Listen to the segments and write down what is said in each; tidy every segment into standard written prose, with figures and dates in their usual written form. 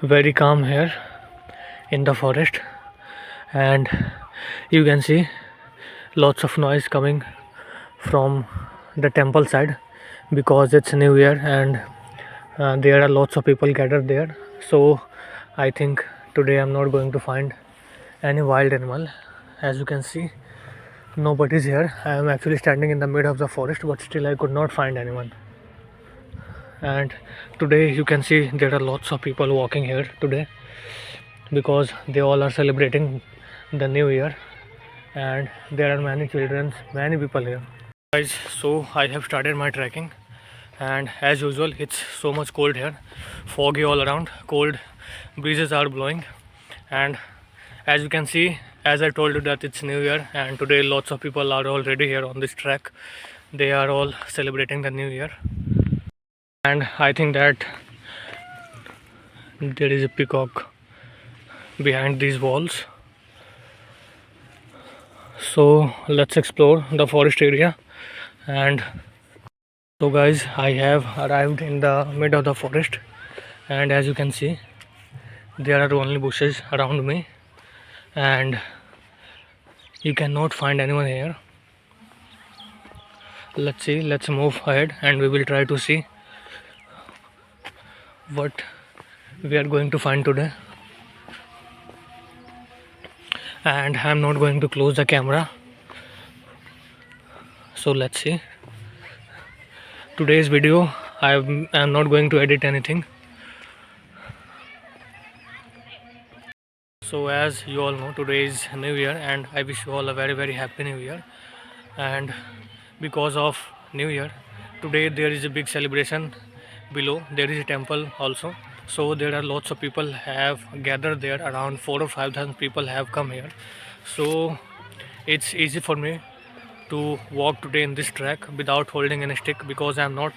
very calm here in the forest, and you can see lots of noise coming from the temple side because it's new year, and there are lots of people gathered there. So I think today I'm not going to find any wild animal. As you can see, nobody's here. I am actually standing in the middle of the forest, but still I could not find anyone. And today you can see there are lots of people walking here today because they all are celebrating the new year, and there are many children, many people here. Guys, so I have started my trekking, and as usual it's so much cold here, foggy all around, cold breezes are blowing. And as you can see, as I told you that it's new year, and today lots of people are already here on this track. They are all celebrating the new year, and I think that there is a peacock behind these walls. So let's explore the forest area. And so guys, I have arrived in the mid of the forest, and as you can see there are only bushes around me, and you cannot find anyone here. Let's see, let's move ahead and we will try to see what we are going to find today. And I'm not going to close the camera, so let's see. Today's video I'm not going to edit anything. So as you all know, today is new year, and I wish you all a very happy new year. And because of new year, today there is a big celebration below. There is a temple also, so there are lots of people have gathered there. Around 4 or 5,000 people have come here, so it's easy for me to walk today in this track without holding any stick because I'm not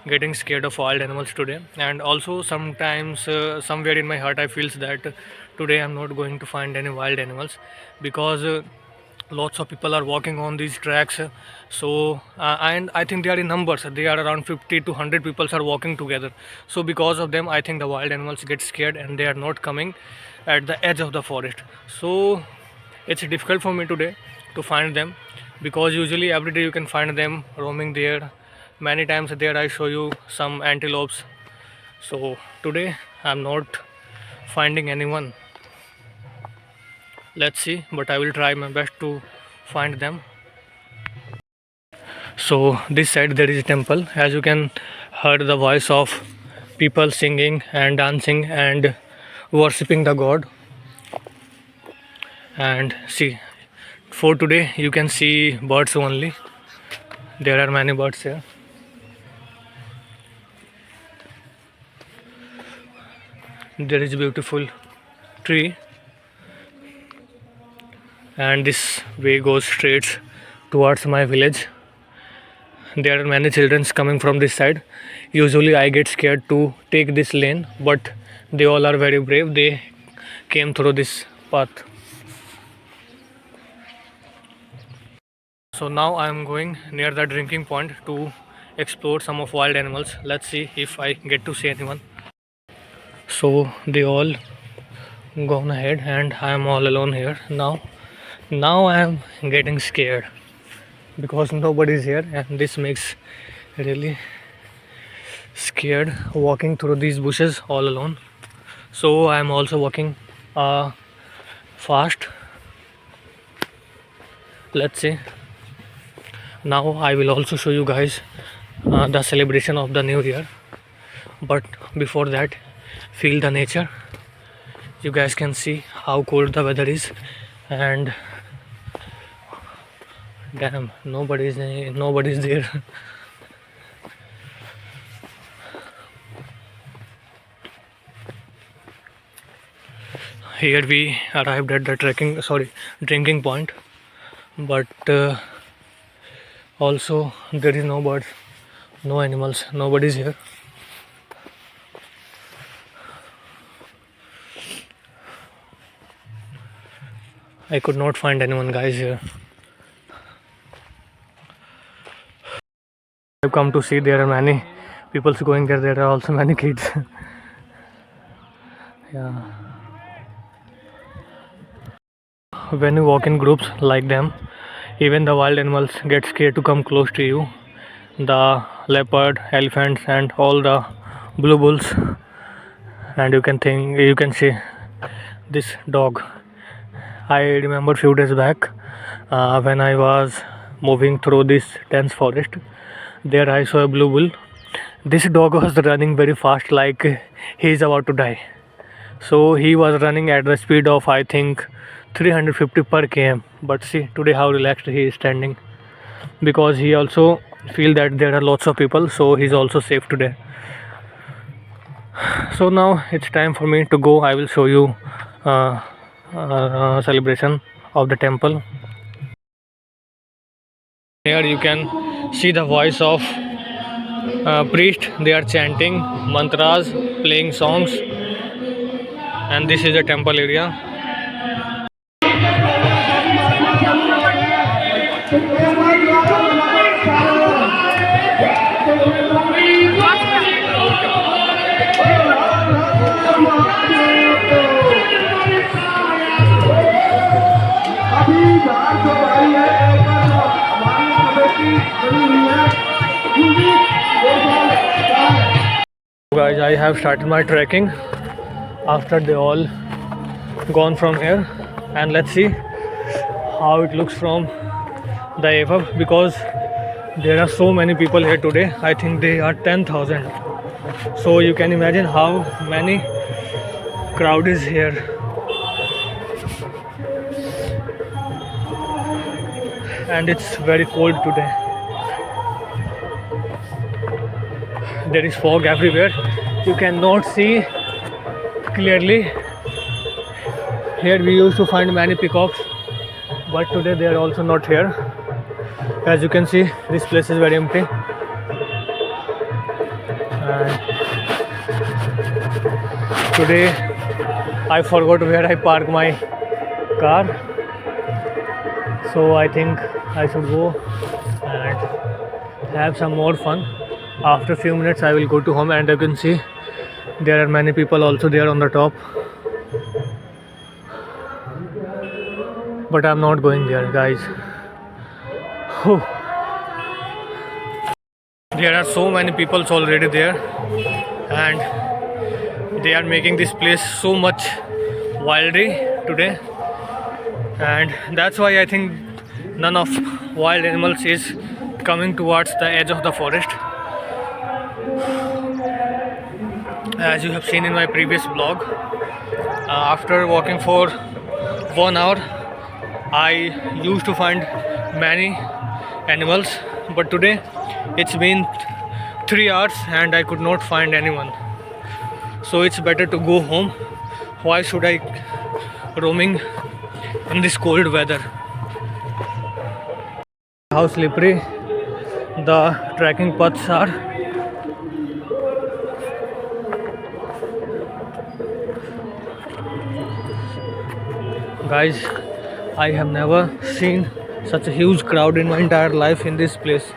getting scared of wild animals today. And also sometimes somewhere in my heart I feels that today I'm not going to find any wild animals because lots of people are walking on these tracks. And I think they are in numbers, they are around 50 to 100 people are walking together. So because of them I think the wild animals get scared and they are not coming at the edge of the forest. So it's difficult for me today to find them because usually every day you can find them roaming there. Many times there I show you some antelopes. So today I'm not finding anyone. Let's see, but I will try my best to find them. So this side there is a temple. As you can heard the voice of people singing and dancing and worshipping the god. And see, for today you can see birds only. There are many birds here. There is a beautiful tree, and this way goes straight towards my village. There are many children coming from this side. Usually I get scared to take this lane, but they all are very brave. They came through this path. So now I am going near the drinking point to explore some of wild animals. Let's see if I get to see anyone. So they all gone ahead and I am all alone here now. Now I am getting scared because nobody is here, and this makes really scared walking through these bushes all alone. So I am also walking fast. Let's see. Now I will also show you guys the celebration of the new year, but before that feel the nature. You guys can see how cold the weather is, and damn, nobody's there. Here we arrived at the drinking point, but also there is no birds, no animals, nobody's here. I could not find anyone, guys, here. I've come to see there are many people going there. There are also many kids. Yeah. When you walk in groups like them, even the wild animals get scared to come close to you. The leopard, elephants, and all the blue bulls. And you can see this dog. I remember few days back when I was moving through this dense forest. There I saw a blue bull. This dog was running very fast, like he is about to die. So he was running at the speed of I think 350 per km. But see today how relaxed he is standing, because he also feel that there are lots of people, so he's also safe today. So now it's time for me to go. I will show you celebration of the temple. Here you can see the voice of priest. They are chanting mantras, playing songs, and this is the temple area. Guys, I have started my trekking after they all gone from here, and let's see how it looks from the above, because there are so many people here today. I think they are 10,000. So you can imagine how many crowd is here. And it's very cold today. There is fog everywhere. You cannot see clearly. Here we used to find many peacocks, but today they are also not here. As you can see, this place is very empty. And today I forgot where I park my car, so I think I should go and have some more fun. After a few minutes I will go to home, and you can see there are many people also there on the top, but I'm not going there, guys. Whew. There are so many people already there, and they are making this place so much wildy today, and that's why I think none of wild animals is coming towards the edge of the forest. As you have seen in my previous vlog, after walking for 1 hour I used to find many animals, but today it's been 3 hours and I could not find anyone. So it's better to go home. Why should I roaming in this cold weather? How slippery the trekking paths are. Guys, I have never seen such a huge crowd in my entire life in this place.